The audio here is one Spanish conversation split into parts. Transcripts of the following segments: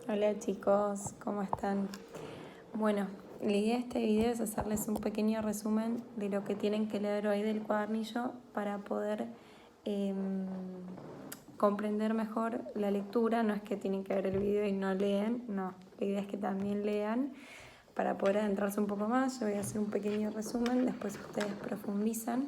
Hola chicos, ¿cómo están? Bueno, la idea de este video es hacerles un pequeño resumen de lo que tienen que leer hoy del cuadernillo para poder comprender mejor la lectura. No es que tienen que ver el video y no leen, no, la idea es que también lean para poder adentrarse un poco más. Yo voy a hacer un pequeño resumen, después ustedes profundizan.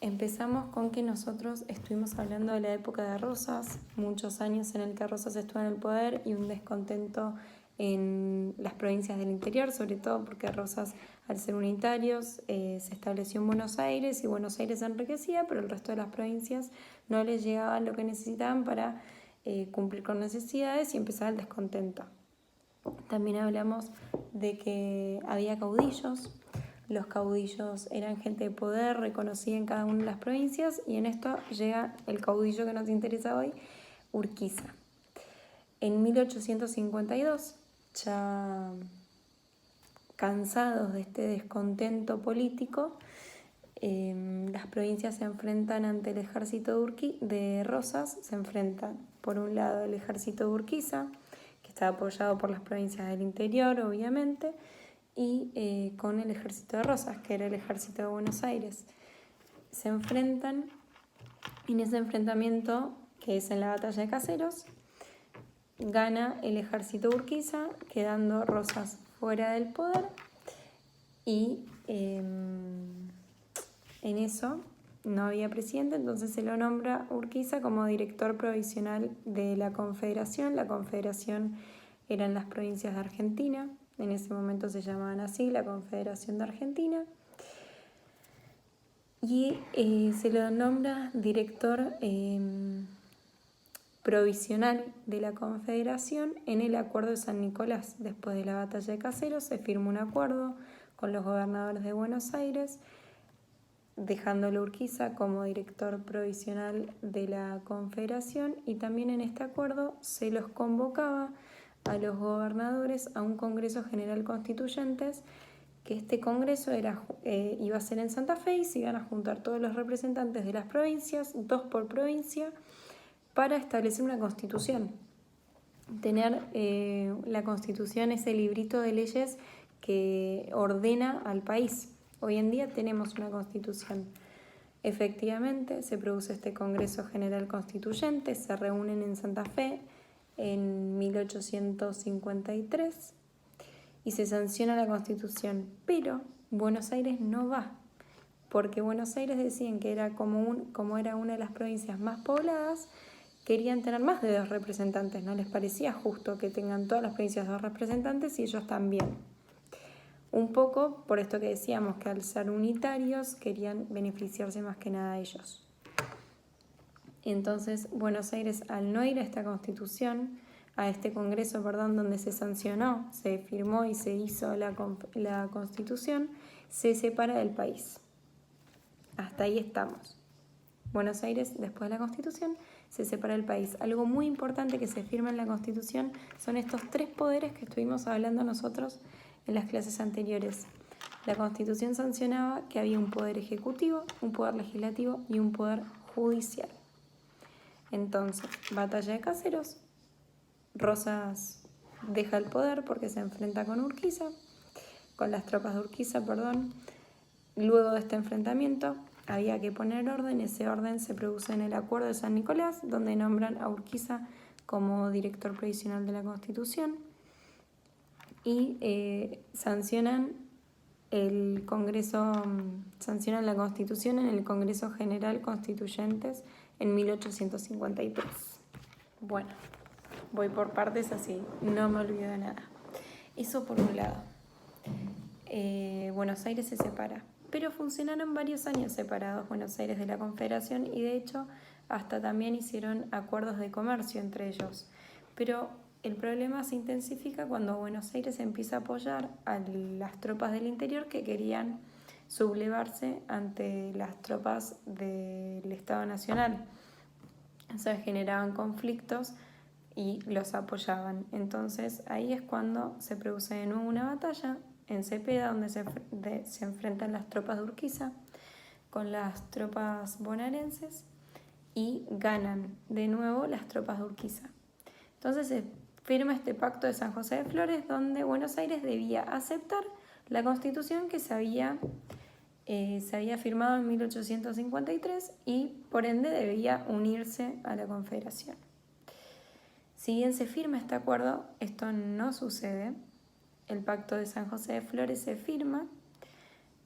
Empezamos con que nosotros estuvimos hablando de la época de Rosas, muchos años en el que Rosas estuvo en el poder y un descontento en las provincias del interior, sobre todo porque Rosas, al ser unitarios, se estableció en Buenos Aires y Buenos Aires se enriquecía, pero el resto de las provincias no les llegaba lo que necesitaban para cumplir con necesidades y empezaba el descontento. También hablamos de que había caudillos. Los caudillos eran gente de poder, reconocida en cada una de las provincias, y en esto llega el caudillo que nos interesa hoy, Urquiza. En 1852, ya cansados de este descontento político, las provincias se enfrentan ante el ejército de Rosas. Se enfrentan por un lado el ejército de Urquiza, que está apoyado por las provincias del interior, obviamente, y con el ejército de Rosas, que era el ejército de Buenos Aires. Se enfrentan, en ese enfrentamiento, que es en la batalla de Caseros, gana el ejército de Urquiza, quedando Rosas fuera del poder, y en eso no había presidente, entonces se lo nombra Urquiza como director provisional de la Confederación. La Confederación eran las provincias de Argentina, en ese momento se llamaban así, la Confederación de Argentina, y se lo nombra director provisional de la Confederación en el Acuerdo de San Nicolás. Después de la batalla de Caseros se firma un acuerdo con los gobernadores de Buenos Aires, dejándolo Urquiza como director provisional de la Confederación, y también en este acuerdo se los convocaba a los gobernadores a un Congreso General Constituyentes, que este congreso iba a ser en Santa Fe y se iban a juntar todos los representantes de las provincias, 2 por provincia, para establecer una constitución. Tener la constitución, ese librito de leyes que ordena al país. Hoy en día tenemos una constitución. Efectivamente, se produce este Congreso General Constituyente, se reúnen en Santa Fe en 1853 y se sanciona la Constitución, pero Buenos Aires no va, porque Buenos Aires decían que era como era una de las provincias más pobladas, querían tener más de 2 representantes, no les parecía justo que tengan todas las provincias 2 representantes y ellos también. Un poco por esto que decíamos, que al ser unitarios querían beneficiarse más que nada ellos. Entonces Buenos Aires, al no ir a esta constitución, a este congreso, donde se sancionó, se firmó y se hizo la constitución, se separa del país. Hasta ahí estamos. Buenos Aires, después de la constitución, se separa del país. Algo muy importante que se firma en la constitución son estos 3 poderes que estuvimos hablando nosotros en las clases anteriores. La constitución sancionaba que había un poder ejecutivo, un poder legislativo y un poder judicial. Entonces, batalla de Caseros, Rosas deja el poder porque se enfrenta con las tropas de Urquiza. Luego de este enfrentamiento había que poner orden. Ese orden se produce en el Acuerdo de San Nicolás, donde nombran a Urquiza como director provisional de la Constitución y sancionan la Constitución en el Congreso General Constituyentes en 1853. Bueno, voy por partes así, no me olvido de nada. Eso por un lado. Buenos Aires se separa, pero funcionaron varios años separados Buenos Aires de la Confederación, y de hecho hasta también hicieron acuerdos de comercio entre ellos. Pero el problema se intensifica cuando Buenos Aires empieza a apoyar a las tropas del interior que querían sublevarse ante las tropas del Estado Nacional. O sea, generaban conflictos y los apoyaban. Entonces ahí es cuando se produce de nuevo una batalla en Cepeda, donde se enfrentan las tropas de Urquiza con las tropas bonaerenses y ganan de nuevo las tropas de Urquiza. Entonces se firma este pacto de San José de Flores, donde Buenos Aires debía aceptar la Constitución que se había firmado en 1853 y por ende debía unirse a la Confederación. Si bien se firma este acuerdo, esto no sucede. El pacto de San José de Flores se firma,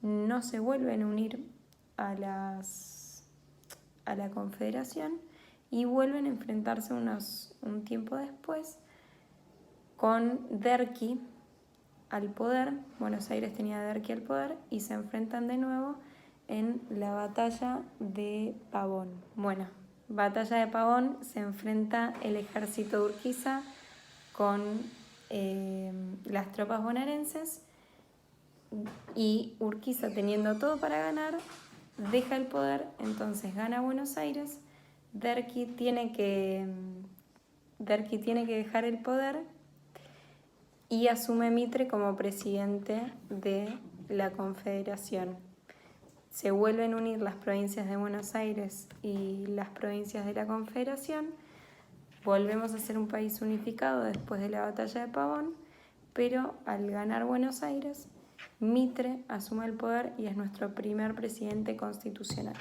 no se vuelven a unir a la Confederación y vuelven a enfrentarse un tiempo después con Derqui al poder. Buenos Aires tenía a Derqui al poder y se enfrentan de nuevo en la batalla de Pavón. Bueno, batalla de Pavón, se enfrenta el ejército de Urquiza con las tropas bonaerenses y Urquiza, teniendo todo para ganar, deja el poder, entonces gana Buenos Aires. Derqui tiene que dejar el poder y asume Mitre como presidente de la Confederación. Se vuelven a unir las provincias de Buenos Aires y las provincias de la Confederación. Volvemos a ser un país unificado después de la batalla de Pavón, pero al ganar Buenos Aires, Mitre asume el poder y es nuestro primer presidente constitucional.